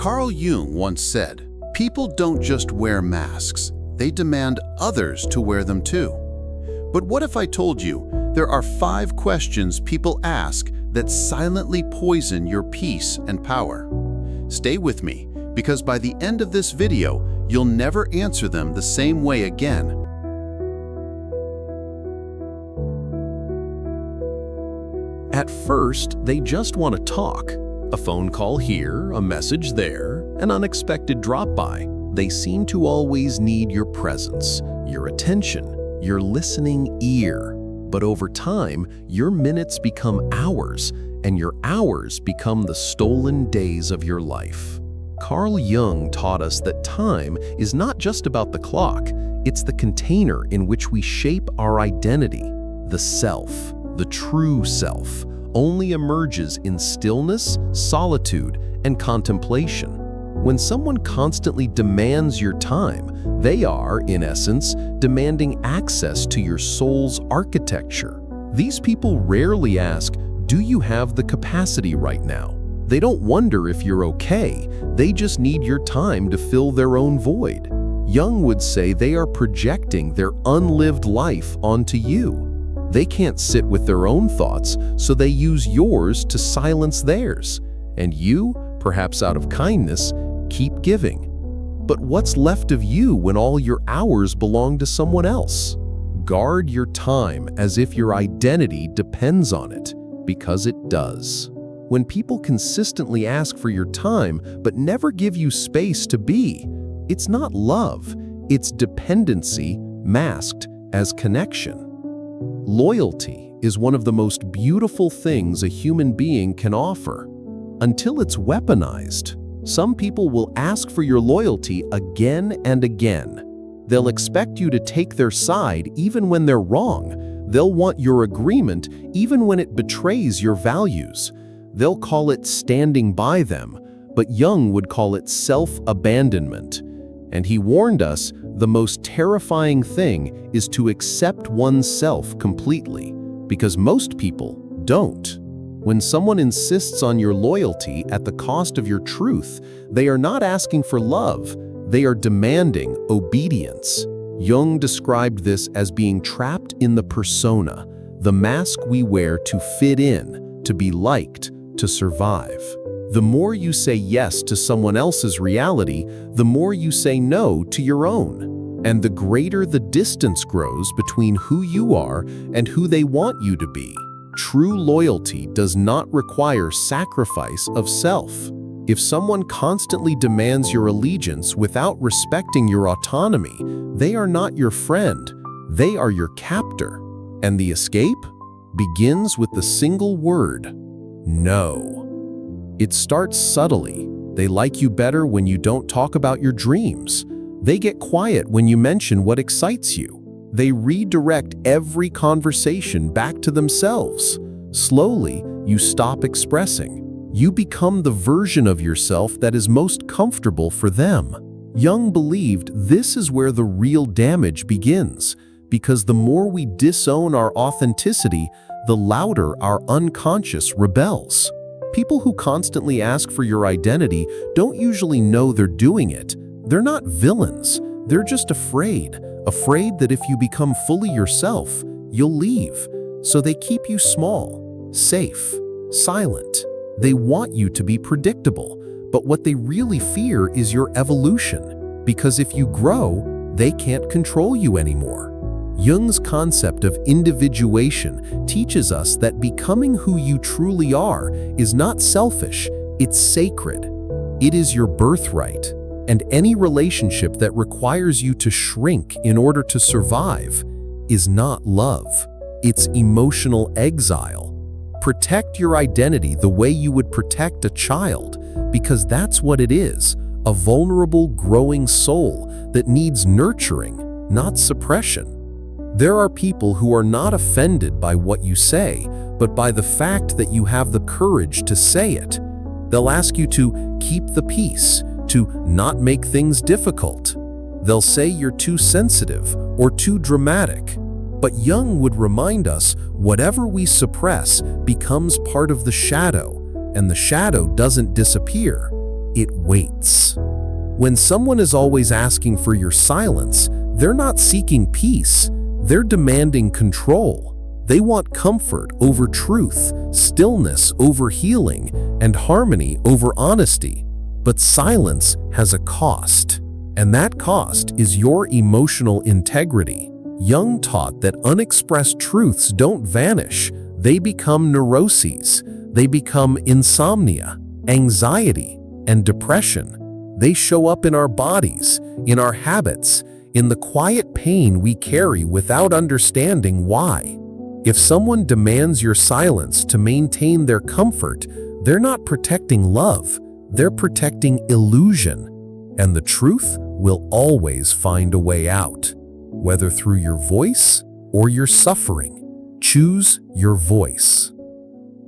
Carl Jung once said, "People don't just wear masks, they demand others to wear them too." But what if I told you there are 5 questions people ask that silently poison your peace and power? Stay with me, because by the end of this video, you'll never answer them the same way again. At first, they just want to talk. A phone call here, a message there, an unexpected drop-by. They seem to always need your presence, your attention, your listening ear. But over time, your minutes become hours, and your hours become the stolen days of your life. Carl Jung taught us that time is not just about the clock, it's the container in which we shape our identity. The self, the true self, only emerges in stillness, solitude, and contemplation. When someone constantly demands your time, they are, in essence, demanding access to your soul's architecture. These people rarely ask, "Do you have the capacity right now?" They don't wonder if you're okay, they just need your time to fill their own void. Jung would say they are projecting their unlived life onto you. They can't sit with their own thoughts, so they use yours to silence theirs. And you, perhaps out of kindness, keep giving. But what's left of you when all your hours belong to someone else? Guard your time as if your identity depends on it, because it does. When people consistently ask for your time but never give you space to be, it's not love, it's dependency masked as connection. Loyalty is one of the most beautiful things a human being can offer, until it's weaponized. Some people will ask for your loyalty again and again. They'll expect you to take their side even when they're wrong. They'll want your agreement even when it betrays your values. They'll call it standing by them, but Jung would call it self-abandonment. And he warned us the most terrifying thing is to accept oneself completely, because most people don't. When someone insists on your loyalty at the cost of your truth, they are not asking for love, they are demanding obedience. Jung described this as being trapped in the persona, the mask we wear to fit in, to be liked, to survive. The more you say yes to someone else's reality, the more you say no to your own. And the greater the distance grows between who you are and who they want you to be. True loyalty does not require sacrifice of self. If someone constantly demands your allegiance without respecting your autonomy, they are not your friend, they are your captor. And the escape begins with the single word, no. It starts subtly. They like you better when you don't talk about your dreams. They get quiet when you mention what excites you. They redirect every conversation back to themselves. Slowly, you stop expressing. You become the version of yourself that is most comfortable for them. Jung believed this is where the real damage begins, because the more we disown our authenticity, the louder our unconscious rebels. People who constantly ask for your identity don't usually know they're doing it. They're not villains. They're just afraid that if you become fully yourself, you'll leave. So they keep you small, safe, silent. They want you to be predictable, but what they really fear is your evolution, because if you grow, they can't control you anymore. Jung's concept of individuation teaches us that becoming who you truly are is not selfish, it's sacred. It is your birthright, and any relationship that requires you to shrink in order to survive is not love, it's emotional exile. Protect your identity the way you would protect a child, because that's what it is, a vulnerable, growing soul that needs nurturing, not suppression. There are people who are not offended by what you say, but by the fact that you have the courage to say it. They'll ask you to keep the peace, to not make things difficult. They'll say you're too sensitive or too dramatic. But Jung would remind us whatever we suppress becomes part of the shadow, and the shadow doesn't disappear. it waits. When someone is always asking for your silence, they're not seeking peace, they're demanding control. They want comfort over truth, stillness over healing, and harmony over honesty. But silence has a cost, and that cost is your emotional integrity. Jung taught that unexpressed truths don't vanish, they become neuroses. They become insomnia, anxiety, and depression. They show up in our bodies, in our habits, in the quiet pain we carry without understanding why. If someone demands your silence to maintain their comfort, they're not protecting love, they're protecting illusion. And the truth will always find a way out, whether through your voice or your suffering. Choose your voice.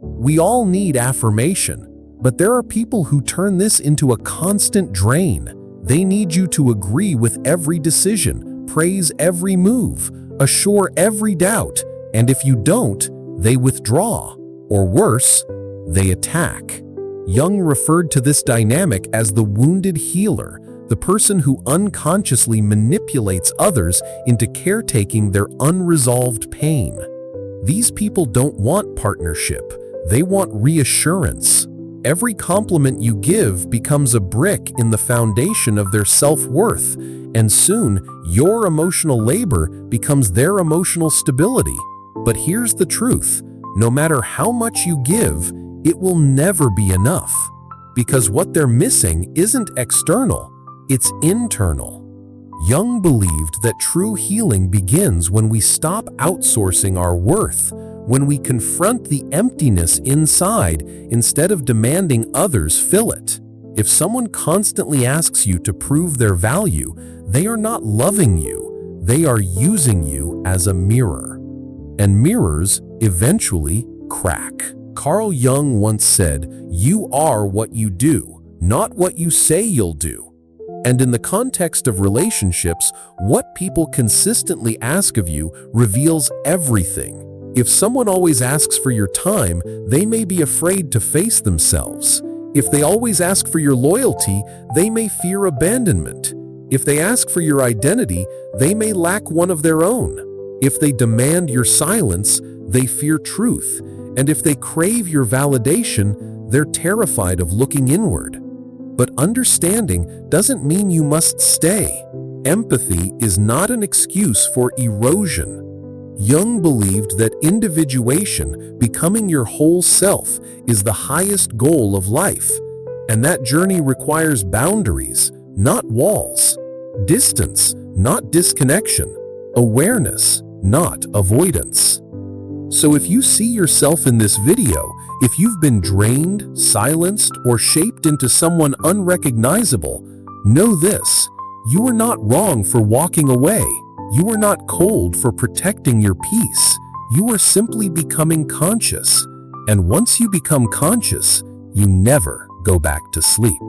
We all need affirmation, but there are people who turn this into a constant drain. They need you to agree with every decision, praise every move, assure every doubt, and if you don't, they withdraw, or worse, they attack. Jung referred to this dynamic as the wounded healer, the person who unconsciously manipulates others into caretaking their unresolved pain. These people don't want partnership, they want reassurance. Every compliment you give becomes a brick in the foundation of their self-worth, and soon your emotional labor becomes their emotional stability. But here's the truth, no matter how much you give, it will never be enough. Because what they're missing isn't external, it's internal. Jung believed that true healing begins when we stop outsourcing our worth, when we confront the emptiness inside instead of demanding others fill it. If someone constantly asks you to prove their value, they are not loving you, they are using you as a mirror. And mirrors eventually crack. Carl Jung once said, "You are what you do, not what you say you'll do." And in the context of relationships, what people consistently ask of you reveals everything. If someone always asks for your time, they may be afraid to face themselves. If they always ask for your loyalty, they may fear abandonment. If they ask for your identity, they may lack one of their own. If they demand your silence, they fear truth. And if they crave your validation, they're terrified of looking inward. But understanding doesn't mean you must stay. Empathy is not an excuse for erosion. Jung believed that individuation, becoming your whole self, is the highest goal of life. And that journey requires boundaries, not walls. Distance, not disconnection. Awareness, not avoidance. So if you see yourself in this video, if you've been drained, silenced, or shaped into someone unrecognizable, know this: you are not wrong for walking away. You are not cold for protecting your peace. You are simply becoming conscious. And once you become conscious, you never go back to sleep.